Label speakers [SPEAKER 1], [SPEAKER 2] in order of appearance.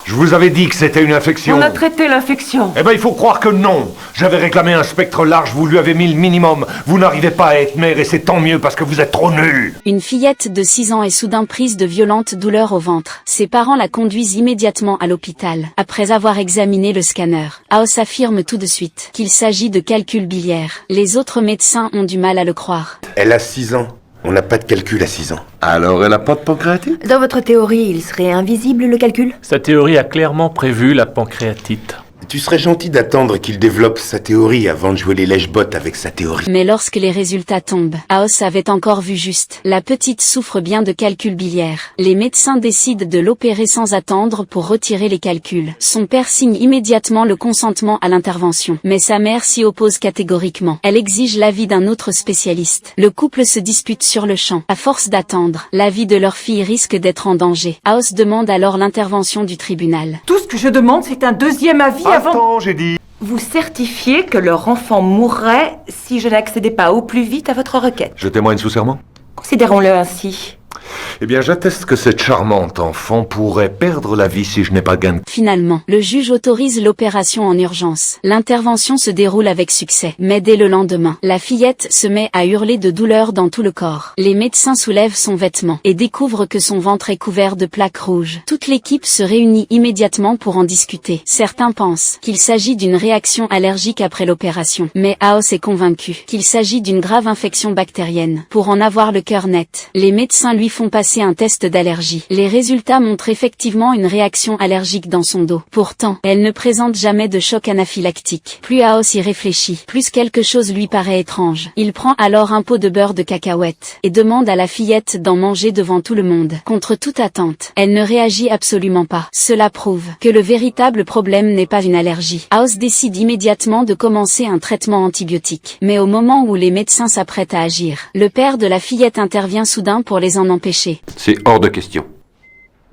[SPEAKER 1] Je vous avais dit que c'était une infection.
[SPEAKER 2] On a traité l'infection.
[SPEAKER 1] Eh ben, il faut croire que non. J'avais réclamé un spectre large, vous lui avez mis le minimum. Vous n'arrivez pas à être mère et c'est tant mieux parce que vous êtes trop nuls.
[SPEAKER 3] Une fillette de 6 ans est soudain prise de violentes douleurs au ventre. Ses parents la conduisent immédiatement à l'hôpital. Après avoir examiné le scanner, Aos affirme tout de suite qu'il s'agit de calculs biliaires. Les autres médecins ont du mal à le croire.
[SPEAKER 4] Elle a 6 ans. On n'a pas de calcul à 6 ans.
[SPEAKER 5] Alors elle n'a pas de pancréatite?
[SPEAKER 6] Dans votre théorie, il serait invisible le calcul?
[SPEAKER 7] Sa théorie a clairement prévu la pancréatite.
[SPEAKER 4] Tu serais gentil d'attendre qu'il développe sa théorie avant de jouer les lèche-bottes avec sa théorie.
[SPEAKER 3] Mais lorsque les résultats tombent, Aos avait encore vu juste. La petite souffre bien de calculs biliaires. Les médecins décident de l'opérer sans attendre pour retirer les calculs. Son père signe immédiatement le consentement à l'intervention. Mais sa mère s'y oppose catégoriquement. Elle exige l'avis d'un autre spécialiste. Le couple se dispute sur le champ. À force d'attendre, la vie de leur fille risque d'être en danger. Aos demande alors l'intervention du tribunal.
[SPEAKER 2] Tout ce que je demande, c'est un deuxième avis avant...
[SPEAKER 1] Attends, j'ai dit.
[SPEAKER 2] Vous certifiez que leur enfant mourrait si je n'accédais pas au plus vite à votre requête.
[SPEAKER 1] Je témoigne sous serment.
[SPEAKER 2] Considérons-le ainsi.
[SPEAKER 1] Eh bien, j'atteste que cette charmante enfant pourrait perdre la vie si je n'ai pas gain de...
[SPEAKER 3] Finalement, le juge autorise l'opération en urgence. L'intervention se déroule avec succès. Mais dès le lendemain, la fillette se met à hurler de douleur dans tout le corps. Les médecins soulèvent son vêtement et découvrent que son ventre est couvert de plaques rouges. Toute l'équipe se réunit immédiatement pour en discuter. Certains pensent qu'il s'agit d'une réaction allergique après l'opération. Mais Aos est convaincu qu'il s'agit d'une grave infection bactérienne. Pour en avoir le cœur net, les médecins lui font passer un test d'allergie. Les résultats montrent effectivement une réaction allergique dans son dos. Pourtant, elle ne présente jamais de choc anaphylactique. Plus Aos y réfléchit, plus quelque chose lui paraît étrange. Il prend alors un pot de beurre de cacahuète et demande à la fillette d'en manger devant tout le monde. Contre toute attente, elle ne réagit absolument pas. Cela prouve que le véritable problème n'est pas une allergie. Aos décide immédiatement de commencer un traitement antibiotique. Mais au moment où les médecins s'apprêtent à agir, le père de la fillette intervient soudain pour les en empêcher.
[SPEAKER 5] C'est hors de question.